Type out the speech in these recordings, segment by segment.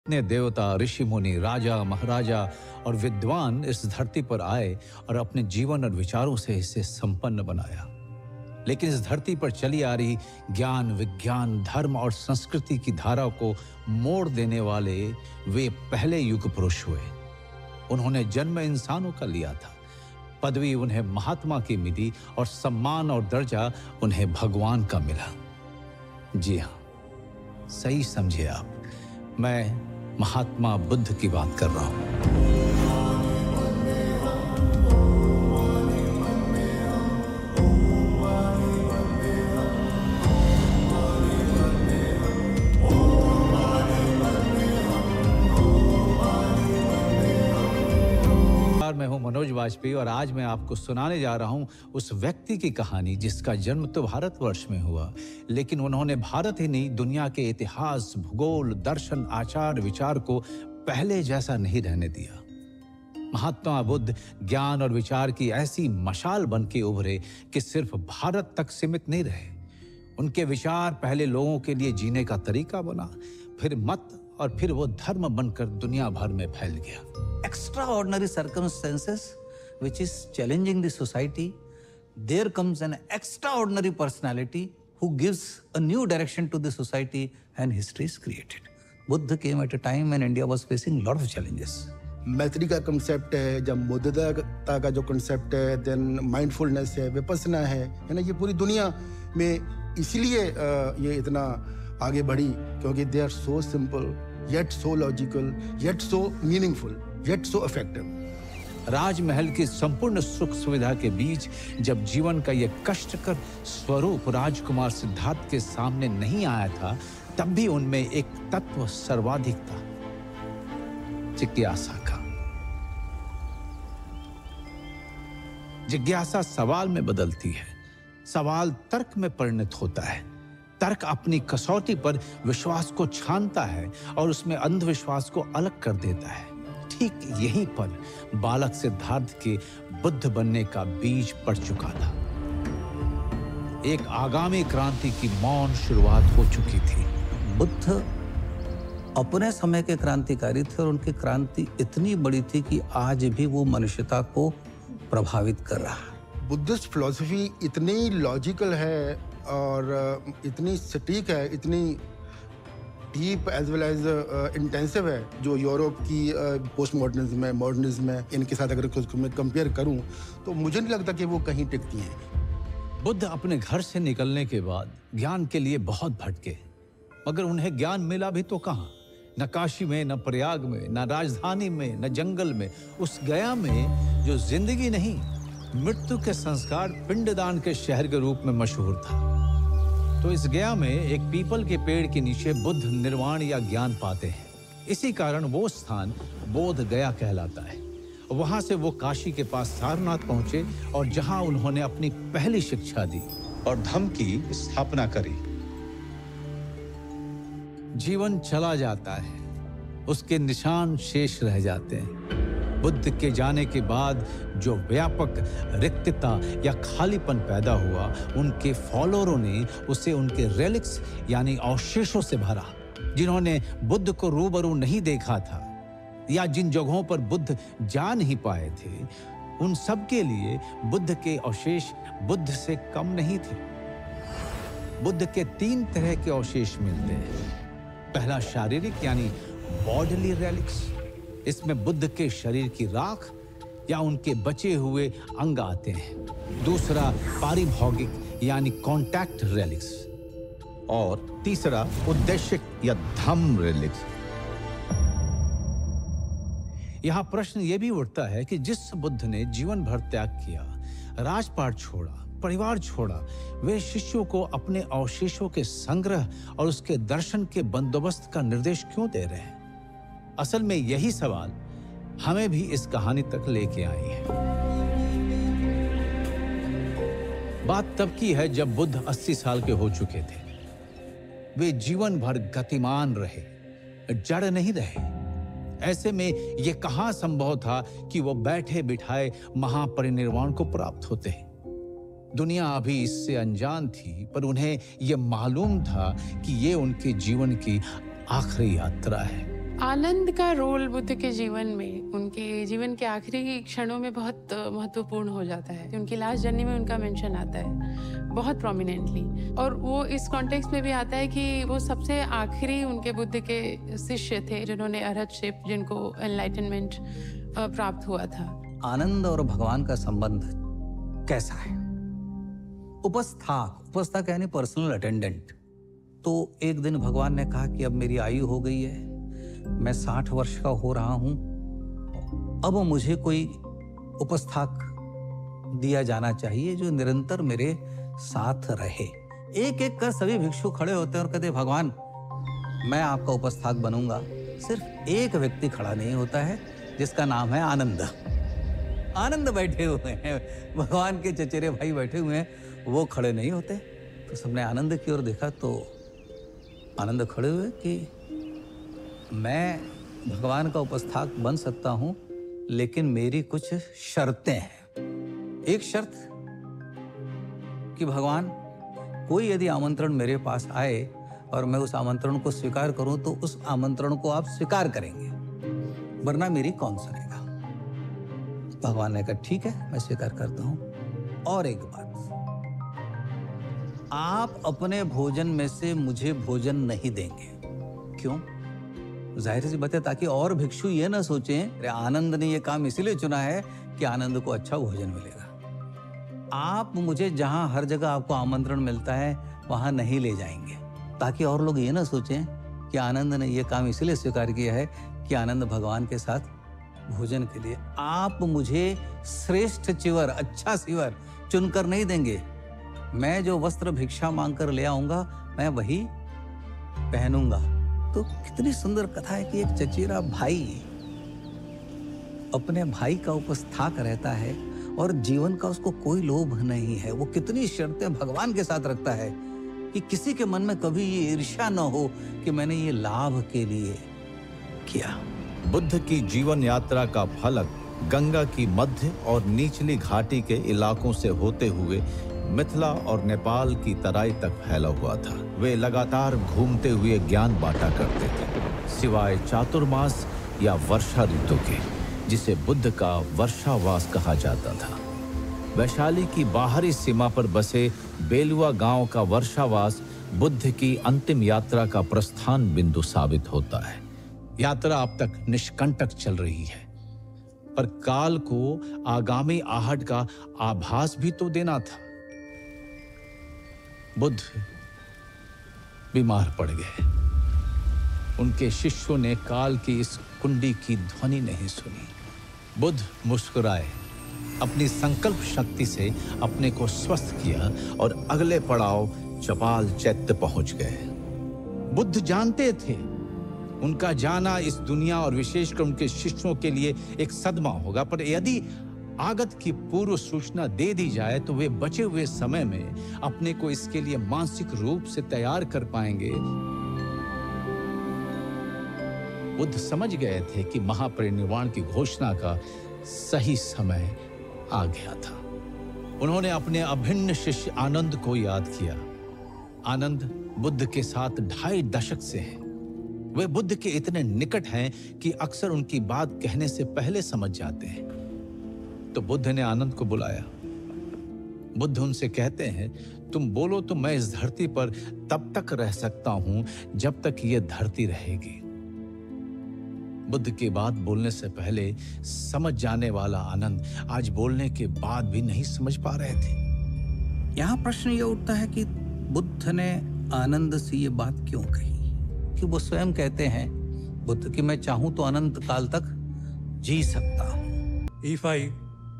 इतने देवता, ऋषि मुनि, राजा, महाराजा और विद्वान इस धरती पर आए और अपने जीवन और विचारों से इसे संपन्न बनाया। लेकिन इस धरती पर चली आ रही ज्ञान, विज्ञान, धर्म और संस्कृति की धारा को मोड़ देने वाले वे पहले युग पुरुष हुए। उन्होंने जन्म इंसानों का लिया था, पदवी उन्हें महात्मा की मिली और सम्मान और दर्जा उन्हें भगवान का मिला। जी हाँ, सही समझे आप, मैं महात्मा बुद्ध की बात कर रहा हूं। मैं हूं मनोज वाजपेयी और आज मैं आपको सुनाने जा रहा हूं उस व्यक्ति की कहानी जिसका जन्म तो भारतवर्ष में हुआ, लेकिन उन्होंने भारत ही नहीं, दुनिया के इतिहास, भूगोल, दर्शन, आचार, विचार को पहले जैसा नहीं रहने दिया। महात्मा बुद्ध ज्ञान और विचार की ऐसी मशाल बन के उभरे कि सिर्फ भारत तक सीमित नहीं रहे। उनके विचार पहले लोगों के लिए जीने का तरीका बना, फिर मत और फिर वो धर्म बनकर दुनिया भर में फैल गया। Extraordinary circumstances which is challenging the society, there comes an extraordinary personality who gives a new direction to the society and history is created. Buddha came at a time when India was facing a lot of challenges. मैत्री का concept है, जब मुद्दता का जो concept है, then mindfulness है, विपස්සना है ना, ये पूरी दुनिया में इसलिए ये इतना आगे बढ़ी क्योंकि they are so simple yet so logical yet so meaningful yet so effective. राजमहल की संपूर्ण सुख सुविधा के बीच जब जीवन का यह कष्टकर स्वरूप राजकुमार सिद्धार्थ के सामने नहीं आया था, तब भी उनमें एक तत्व सर्वाधिक था, जिज्ञासा का। जिज्ञासा सवाल में बदलती है, सवाल तर्क में परिणत होता है, तर्क अपनी कसौटी पर विश्वास को छानता है और उसमें अंधविश्वास को अलग कर देता है। ठीक यहीं पर बालक सिद्धार्थ के बुद्ध बनने का बीज पड़ चुका था। एक आगामी क्रांति की मौन शुरुआत हो चुकी थी। बुद्ध अपने समय के क्रांतिकारी थे और उनकी क्रांति इतनी बड़ी थी कि आज भी वो मनुष्यता को प्रभावित कर रहा है। बुद्धिस्ट फिलॉसफी इतनी लॉजिकल है और इतनी सटीक है, इतनी deep as well as intensive है, जो यूरोप की पोस्ट मॉडर्निज्म है, मॉडर्निज्म है, इनके साथ अगर उसको मैं कंपेयर करूं तो मुझे नहीं लगता कि वो कहीं टिकती हैं। बुद्ध अपने घर से निकलने के बाद ज्ञान के लिए बहुत भटके, मगर उन्हें ज्ञान मिला भी तो कहां? न काशी में, न प्रयाग में, न राजधानी में, न जंगल में। उस गया में जो जिंदगी नहीं, मृत्यु के संस्कार पिंडदान के शहर के रूप में मशहूर था। तो इस गया में एक पीपल के पेड़ के नीचे बुद्ध निर्वाण या ज्ञान पाते हैं। इसी कारण वो स्थान बोध गया कहलाता है। वहां से वो काशी के पास सारनाथ पहुंचे और जहां उन्होंने अपनी पहली शिक्षा दी और धम्म की स्थापना करी। जीवन चला जाता है, उसके निशान शेष रह जाते हैं। बुद्ध के जाने के बाद जो व्यापक रिक्तता या खालीपन पैदा हुआ, उनके फॉलोअरों ने उसे उनके रेलिक्स यानी अवशेषों से भरा। जिन्होंने बुद्ध को रूबरू नहीं देखा था या जिन जगहों पर बुद्ध जा नहीं पाए थे, उन सब के लिए बुद्ध के अवशेष बुद्ध से कम नहीं थे। बुद्ध के 3 तरह के अवशेष मिलते हैं। पहला शारीरिक यानी बॉडीली रेलिक्स, इसमें बुद्ध के शरीर की राख या उनके बचे हुए अंग आते हैं। दूसरा पारिभौगिक यानी कॉन्टैक्ट रेलिक्स और तीसरा उद्देश्यक या धम्म रेलिक्स। यहां प्रश्न यह भी उठता है कि जिस बुद्ध ने जीवन भर त्याग किया, राजपाट छोड़ा, परिवार छोड़ा, वे शिष्यों को अपने अवशेषों के संग्रह और उसके दर्शन के बंदोबस्त का निर्देश क्यों दे रहे हैं? असल में यही सवाल हमें भी इस कहानी तक लेके आई है। बात तब की है जब बुद्ध 80 साल के हो चुके थे। वे जीवन भर गतिमान रहे, जड़ नहीं रहे। ऐसे में यह कहां संभव था कि वो बैठे बिठाए महापरिनिर्वाण को प्राप्त होते। दुनिया अभी इससे अनजान थी, पर उन्हें यह मालूम था कि ये उनके जीवन की आखिरी यात्रा है, आनंद का रोल बुद्ध के जीवन में, उनके जीवन के आखिरी क्षणों में बहुत महत्वपूर्ण हो जाता है। उनकी लास्ट जर्नी में उनका मेंशन आता है बहुत प्रोमिनेंटली, और वो इस कॉन्टेक्स्ट में भी आता है कि वो सबसे आखिरी उनके बुद्ध के शिष्य थे जिन्होंने अरहतशिप, जिनको एनलाइटनमेंट प्राप्त हुआ था। आनंद और भगवान का संबंध कैसा है? उपस्थाक यानी पर्सनल अटेंडेंट। तो एक दिन भगवान ने कहा कि अब मेरी आयु हो गई है, मैं 60 वर्ष का हो रहा हूं, अब मुझे कोई उपस्थाक दिया जाना चाहिए जो निरंतर मेरे साथ रहे। एक एक कर सभी भिक्षु खड़े होते हैं और कहते, भगवान मैं आपका उपस्थाक बनूंगा। सिर्फ एक व्यक्ति खड़ा नहीं होता है जिसका नाम है आनंद। आनंद बैठे हुए हैं, भगवान के चचेरे भाई बैठे हुए हैं, वो खड़े नहीं होते। तो सबने आनंद की ओर देखा तो आनंद खड़े हुए कि मैं भगवान का उपस्थाक बन सकता हूं, लेकिन मेरी कुछ शर्तें हैं। एक शर्त कि भगवान कोई यदि आमंत्रण मेरे पास आए और मैं उस आमंत्रण को स्वीकार करूं तो उस आमंत्रण को आप स्वीकार करेंगे, वरना मेरी कौन सुनेगा। भगवान ने कहा ठीक है, मैं स्वीकार करता हूं। और एक बात, आप अपने भोजन में से मुझे भोजन नहीं देंगे। क्यों? जाहिर सी बात है, ताकि और भिक्षु ये ना सोचें अरे आनंद ने ये काम इसीलिए चुना है कि आनंद को अच्छा भोजन मिलेगा। आप मुझे जहां हर जगह आपको आमंत्रण मिलता है वहां नहीं ले जाएंगे, ताकि और लोग ये ना सोचें कि आनंद ने ये काम इसलिए स्वीकार किया है कि आनंद भगवान के साथ भोजन के लिए। आप मुझे श्रेष्ठ चिवर, अच्छा सिवर चुनकर नहीं देंगे। मैं जो वस्त्र भिक्षा मांगकर ले आऊंगा मैं वही पहनूंगा। तो कितनी सुंदर कथा है कि एक चचेरा भाई अपने भाई का उपस्थाक रहता है और जीवन का उसको कोई लोभ नहीं है। वो कितनी शर्तें भगवान के साथ रखता है कि किसी के मन में कभी ये ईर्ष्या न हो कि मैंने ये लाभ के लिए किया। बुद्ध की जीवन यात्रा का फलक गंगा की मध्य और निचली घाटी के इलाकों से होते हुए मिथिला और नेपाल की तराई तक फैला हुआ था। वे लगातार घूमते हुए ज्ञान बांटा करते थे, सिवाय चातुर्मास या वर्षा ऋतु के, जिसे बुद्ध का वर्षावास कहा जाता था। वैशाली की बाहरी सीमा पर बसे बेलुआ गांव का वर्षावास बुद्ध की अंतिम यात्रा का प्रस्थान बिंदु साबित होता है। यात्रा अब तक निष्कंटक चल रही है, पर काल को आगामी आहट का आभास भी तो देना था। बुद्ध बीमार पड़ गए। उनके शिष्यों ने काल की इस कुंडी की ध्वनि नहीं सुनी। बुद्ध मुस्कुराए, अपनी संकल्प शक्ति से अपने को स्वस्थ किया और अगले पड़ाव चपाल चैत्य पहुंच गए। बुद्ध जानते थे उनका जाना इस दुनिया और विशेषकर उनके शिष्यों के लिए एक सदमा होगा, पर यदि आगत की पूर्व सूचना दे दी जाए तो वे बचे हुए समय में अपने को इसके लिए मानसिक रूप से तैयार कर पाएंगे। बुद्ध समझ गए थे कि महापरिनिर्वाण की घोषणा का सही समय आ गया था। उन्होंने अपने अभिन्न शिष्य आनंद को याद किया। आनंद बुद्ध के साथ 2.5 दशक से हैं। वे बुद्ध के इतने निकट हैं कि अक्सर उनकी बात कहने से पहले समझ जाते हैं। तो बुद्ध ने आनंद को बुलाया। बुद्ध उनसे कहते हैं, तुम बोलो तो मैं इस धरती पर तब तक रह सकता हूं जब तक यह धरती रहेगी। बुद्ध की बात बोलने से पहले समझ जाने वाला आनंद आज बोलने के बाद भी नहीं समझ पा रहे थे। यहां प्रश्न यह उठता है कि बुद्ध ने आनंद से ये बात क्यों कही? कि वो स्वयं कहते हैं बुद्ध कि मैं चाहूं तो अनंत काल तक जी सकता हूं। If I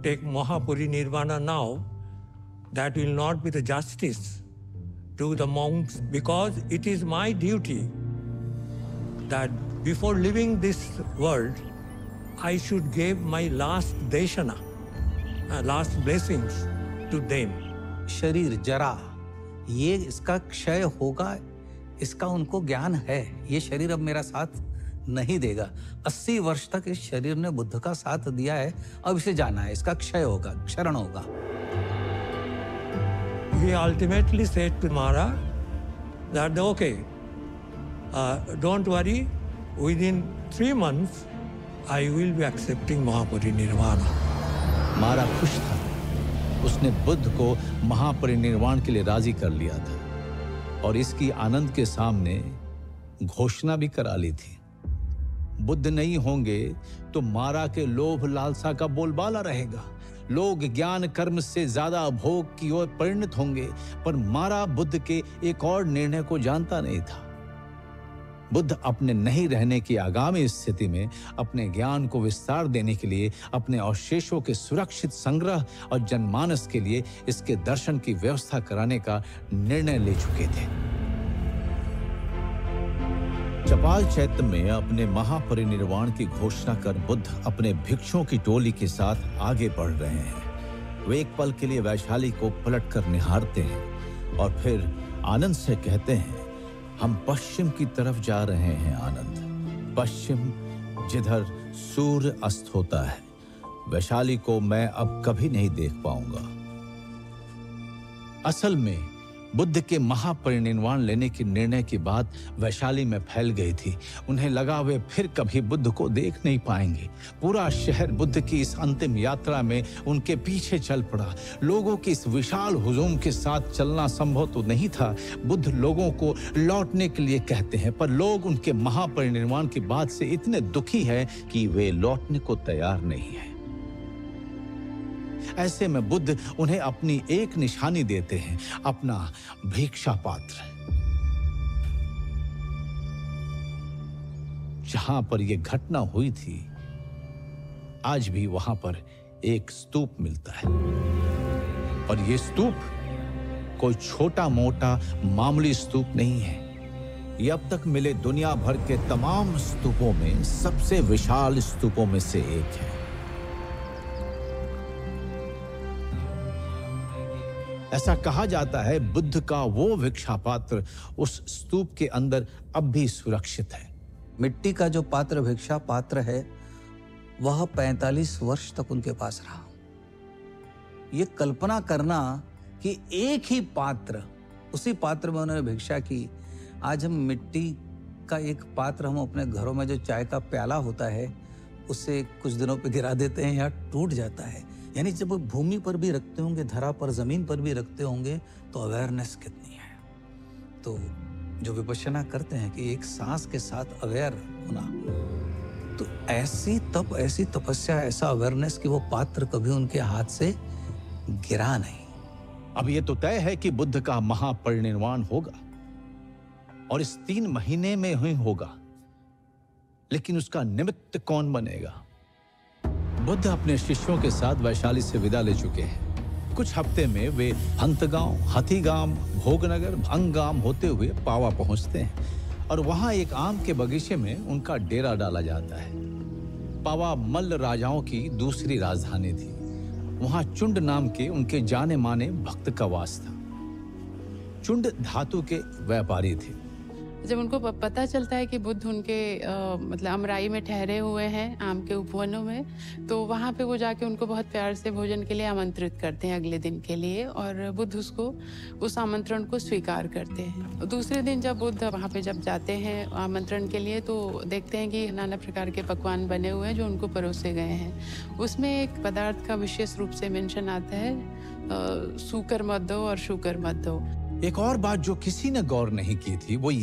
take Mahaparinirvana now, that will not be the justice to the monks, because it is my duty that before leaving this world, I should give my last deshana, last blessings to them. शरीर जरा, ये इसका क्षय होगा, इसका उनको ज्ञान है। ये शरीर अब मेरा साथ नहीं देगा। 80 वर्ष तक इस शरीर ने बुद्ध का साथ दिया है, अब इसे जाना है, इसका क्षय होगा, क्षरण होगा। He ultimately said to Mara that okay, don't worry, within 3 months, I will be accepting Mahaparinirvana. मारा खुश था। उसने बुद्ध को महापरिनिर्वाण के लिए राजी कर लिया था और इसकी आनंद के सामने घोषणा भी करा ली थी। बुद्ध नहीं होंगे तो मारा के लोभ लालसा का बोलबाला रहेगा। लोग ज्ञान कर्म से ज्यादा भोग की ओर परिणत होंगे, पर मारा बुद्ध के एक और निर्णय को जानता नहीं था। बुद्ध अपने नहीं रहने की आगामी स्थिति में अपने ज्ञान को विस्तार देने के लिए अपने अवशेषों के सुरक्षित संग्रह और जनमानस के लिए इसके दर्शन की व्यवस्था कराने का निर्णय ले चुके थे। चपाल चैत्य में अपने महापरिनिर्वाण की घोषणा कर बुद्ध अपने भिक्षुओं की टोली के साथ आगे बढ़ रहे हैं। वे एक पल के लिए वैशाली को पलटकर निहारते हैं और फिर आनंद से कहते हैं, हम पश्चिम की तरफ जा रहे हैं आनंद, पश्चिम जिधर सूर्य अस्त होता है। वैशाली को मैं अब कभी नहीं देख पाऊंगा। असल में बुद्ध के महापरिनिर्वाण लेने के निर्णय की बात वैशाली में फैल गई थी। उन्हें लगा वे फिर कभी बुद्ध को देख नहीं पाएंगे। पूरा शहर बुद्ध की इस अंतिम यात्रा में उनके पीछे चल पड़ा। लोगों की इस विशाल हुजूम के साथ चलना संभव तो नहीं था। बुद्ध लोगों को लौटने के लिए कहते हैं, पर लोग उनके महापरिनिर्वाण की बात से इतने दुखी हैं कि वे लौटने को तैयार नहीं है। ऐसे में बुद्ध उन्हें अपनी एक निशानी देते हैं, अपना भिक्षा पात्र। जहां पर यह घटना हुई थी, आज भी वहां पर एक स्तूप मिलता है। और यह स्तूप कोई छोटा मोटा मामूली स्तूप नहीं है। यह अब तक मिले दुनिया भर के तमाम स्तूपों में सबसे विशाल स्तूपों में से एक है। ऐसा कहा जाता है बुद्ध का वो भिक्षा पात्र उस स्तूप के अंदर अब भी सुरक्षित है। मिट्टी का जो पात्र भिक्षा पात्र है वह 45 वर्ष तक उनके पास रहा। ये कल्पना करना कि एक ही पात्र, उसी पात्र में उन्होंने भिक्षा की। आज हम मिट्टी का एक पात्र, हम अपने घरों में जो चाय का प्याला होता है उसे कुछ दिनों पे गिरा देते हैं या टूट जाता है। यानी जब वो भूमि पर भी रखते होंगे, धरा पर, जमीन पर भी रखते होंगे, तो अवेयरनेस कितनी है। तो जो विपश्यना करते हैं कि एक सांस के साथ अवेयर होना, तो ऐसी तपस्या, ऐसा अवेयरनेस कि वो पात्र कभी उनके हाथ से गिरा नहीं। अब ये तो तय है कि बुद्ध का महापरिनिर्वाण होगा और इस 3 महीने में ही होगा, लेकिन उसका निमित्त कौन बनेगा? बुद्ध अपने शिष्यों के साथ वैशाली से विदा ले चुके हैं। कुछ हफ्ते में वे हंतगांव, हथीगाम, भोगनगर, भंगाम होते हुए पावा पहुंचते हैं और वहां एक आम के बगीचे में उनका डेरा डाला जाता है। पावा मल्ल राजाओं की दूसरी राजधानी थी। वहां चुंड नाम के उनके जाने माने भक्त का वास था। चुंड धातु के व्यापारी थे। जब उनको पता चलता है कि बुद्ध उनके मतलब अमराई में ठहरे हुए हैं, आम के उपवनों में, तो वहाँ पे वो जाके उनको बहुत प्यार से भोजन के लिए आमंत्रित करते हैं अगले दिन के लिए, और बुद्ध उस आमंत्रण को स्वीकार करते हैं। दूसरे दिन जब बुद्ध वहाँ पे जब जाते हैं आमंत्रण के लिए, तो देखते हैं कि नाना प्रकार के पकवान बने हुए हैं जो उनको परोसे गए हैं। उसमें एक पदार्थ का विशेष रूप से मेंशन आता है, सूकर मत दो और शुकर मत दो। एक और बात जो किसी ने गौर नहीं की थी वो ये